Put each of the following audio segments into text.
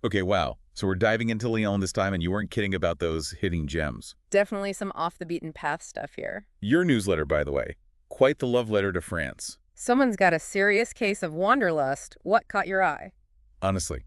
Okay, wow. So we're diving into Lyon this time, and you weren't kidding about those hitting gems. Definitely some off-the-beaten-path stuff here. Your newsletter, by the way, quite the love letter to France. Someone's got a serious case of wanderlust. What caught your eye? Honestly,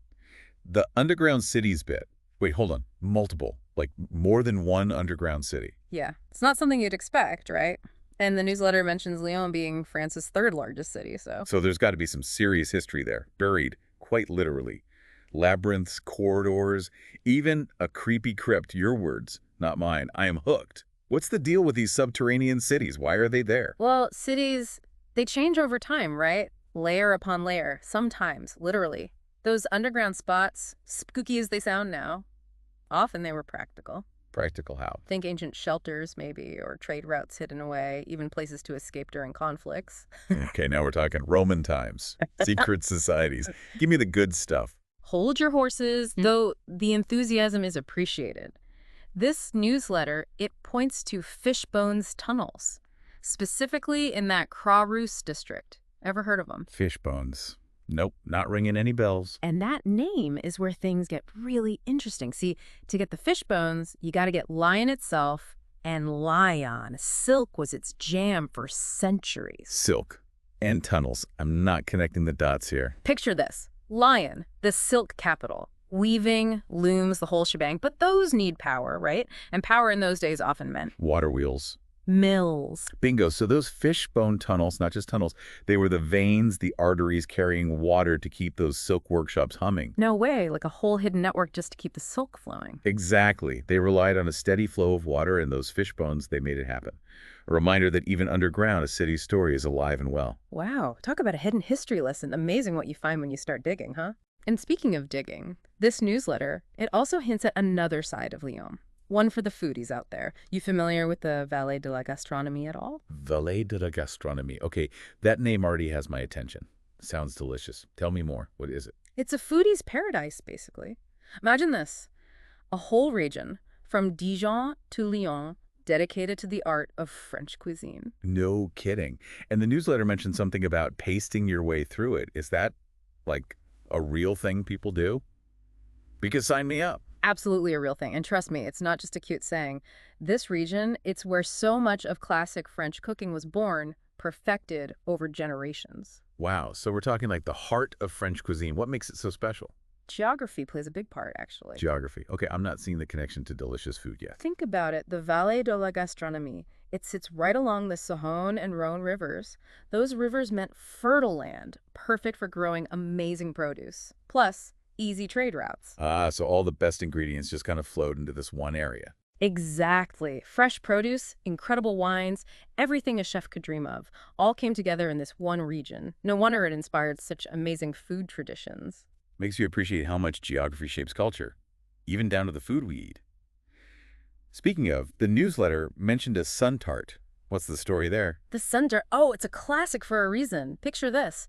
the underground cities bit. Wait, hold on. Multiple. Like more than one underground city. Yeah, it's not something you'd expect, right? And the newsletter mentions Lyon being France's third largest city, so. So there's got to be some serious history there, buried, quite literally. Labyrinths, corridors, even a creepy crypt, your words, not mine. I am hooked. What's the deal with these subterranean cities? Why are they there? Well, cities, they change over time, right? Layer upon layer, sometimes, literally. Those underground spots, spooky as they sound now, often they were practical. Practical how? Think ancient shelters, maybe, or trade routes hidden away, even places to escape during conflicts. Okay, now we're talking Roman times, secret societies. Give me the good stuff. Hold your horses, though the enthusiasm is appreciated. This newsletter, it points to Fishbones tunnels, specifically in that Croix-Rousse district. Ever heard of them? Fish bones. Nope, not ringing any bells. And that name is where things get really interesting. See, to get the Fishbones, you got to get Lyon itself, and Lyon. Silk was its jam for centuries. Silk and tunnels. I'm not connecting the dots here. Picture this. Lyon, the silk capital. Weaving, looms, the whole shebang. But those need power, right? And power in those days often meant Water wheels. mills. Bingo. So those fishbone tunnels, not just tunnels, they were the veins, the arteries carrying water to keep those silk workshops humming. No way, like a whole hidden network just to keep the silk flowing. Exactly. They relied on a steady flow of water, and those fishbones, they made it happen. A reminder that even underground, a city's story is alive and well. Wow, talk about a hidden history lesson. Amazing what you find when you start digging, huh? And speaking of digging, this newsletter, it also hints at another side of Lyon. One for the foodies out there. You familiar with the Vallée de la Gastronomie at all? Vallée de la Gastronomie. Okay, that name already has my attention. Sounds delicious. Tell me more. What is it? It's a foodie's paradise, basically. Imagine this. A whole region, from Dijon to Lyon, dedicated to the art of French cuisine. No kidding. And the newsletter mentioned something about pasting your way through it. Is that, like, a real thing people do? Because sign me up. Absolutely a real thing. And trust me, it's not just a cute saying. This region, it's where so much of classic French cooking was born, perfected over generations. Wow, so we're talking like the heart of French cuisine. What makes it so special? Geography plays a big part, actually. Geography. Okay, I'm not seeing the connection to delicious food yet. Think about it. The Vallée de la Gastronomie, it sits right along the Saône and Rhone rivers. Those rivers meant fertile land, perfect for growing amazing produce. Plus, easy trade routes. Ah, so all the best ingredients just kind of flowed into this one area. Exactly. Fresh produce, incredible wines, everything a chef could dream of, all came together in this one region. No wonder it inspired such amazing food traditions. Makes you appreciate how much geography shapes culture, even down to the food we eat. Speaking of, the newsletter mentioned a sun tart. What's the story there? The Sunder, oh, it's a classic for a reason. Picture this.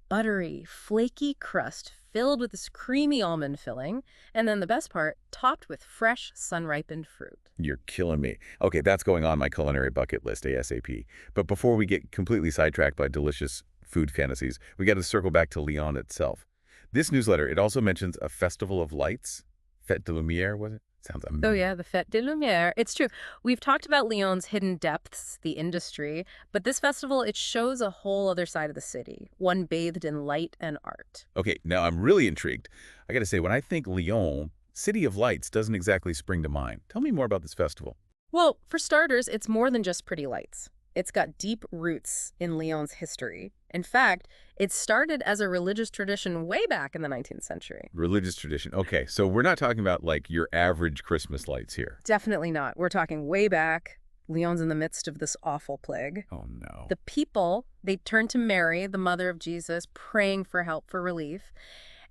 Buttery, flaky crust filled with this creamy almond filling, and then the best part, topped with fresh, sun-ripened fruit. You're killing me. Okay, that's going on my culinary bucket list ASAP. But before we get completely sidetracked by delicious food fantasies, we got to circle back to Lyon itself. This newsletter, it also mentions a festival of lights. Fête de Lumière, was it? Sounds amazing. Oh yeah, the Fête de Lumière. It's true. We've talked about Lyon's hidden depths, the industry, but this festival, it shows a whole other side of the city, one bathed in light and art. Okay, now I'm really intrigued. I got to say, when I think Lyon, City of Lights doesn't exactly spring to mind. Tell me more about this festival. Well, for starters, it's more than just pretty lights. It's got deep roots in Lyon's history. In fact, it started as a religious tradition way back in the 19th century. Religious tradition. Okay, so we're not talking about like your average Christmas lights here. Definitely not. We're talking way back. Lyon's in the midst of this awful plague. Oh, no. The people, they turn to Mary, the mother of Jesus, praying for help, for relief.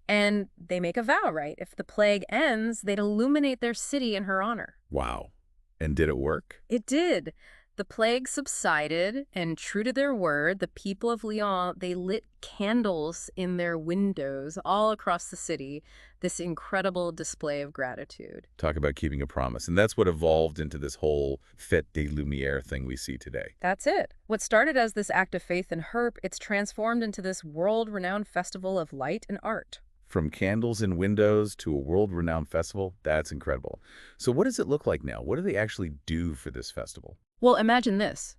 And they make a vow, right? If the plague ends, they'd illuminate their city in her honor. Wow. And did it work? It did. The plague subsided, and true to their word, the people of Lyon, they lit candles in their windows all across the city, this incredible display of gratitude. Talk about keeping a promise. And that's what evolved into this whole Fête des Lumières thing we see today. That's it. What started as this act of faith and hope, it's transformed into this world-renowned festival of light and art. From candles in windows to a world-renowned festival, that's incredible. So what does it look like now? What do they actually do for this festival? Well, imagine this.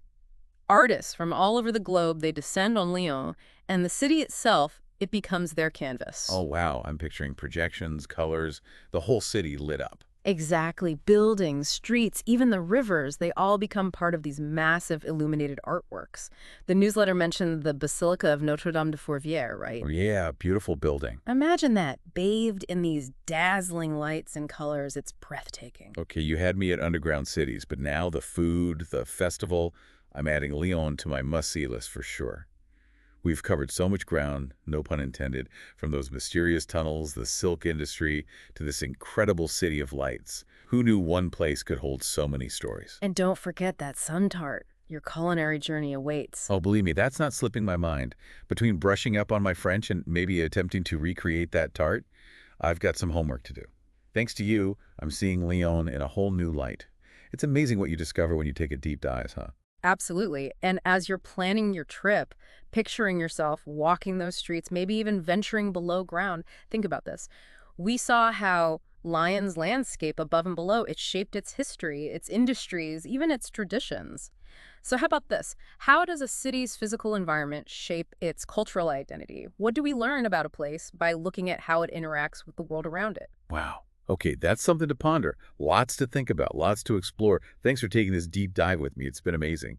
Artists from all over the globe, they descend on Lyon, and the city itself, it becomes their Oh, canvas. wow. I'm picturing projections, colors, the whole city lit up. Exactly. Buildings, streets, even the rivers, they all become part of these massive illuminated artworks. The newsletter mentioned the Basilica of Notre Dame de Fourvière, right? Oh, yeah, beautiful building. Imagine that, bathed in these dazzling lights and colors. It's breathtaking. Okay, you had me at underground cities, but now the food, the festival, I'm adding Lyon to my must-see list for sure. We've covered so much ground, no pun intended, from those mysterious tunnels, the silk industry, to this incredible city of lights. Who knew one place could hold so many stories? And don't forget that sun tart. Your culinary journey awaits. Oh, believe me, that's not slipping my mind. Between brushing up on my French and maybe attempting to recreate that tart, I've got some homework to do. Thanks to you, I'm seeing Lyon in a whole new light. It's amazing what you discover when you take a deep dive, huh? Absolutely. And as you're planning your trip, picturing yourself walking those streets, maybe even venturing below ground, think about this. We saw how Lyon's landscape above and below, it shaped its history, its industries, even its traditions. So how about this? How does a city's physical environment shape its cultural identity? What do we learn about a place by looking at how it interacts with the world around it? Wow. Okay, that's something to ponder. Lots to think about, lots to explore. Thanks for taking this deep dive with me. It's been amazing.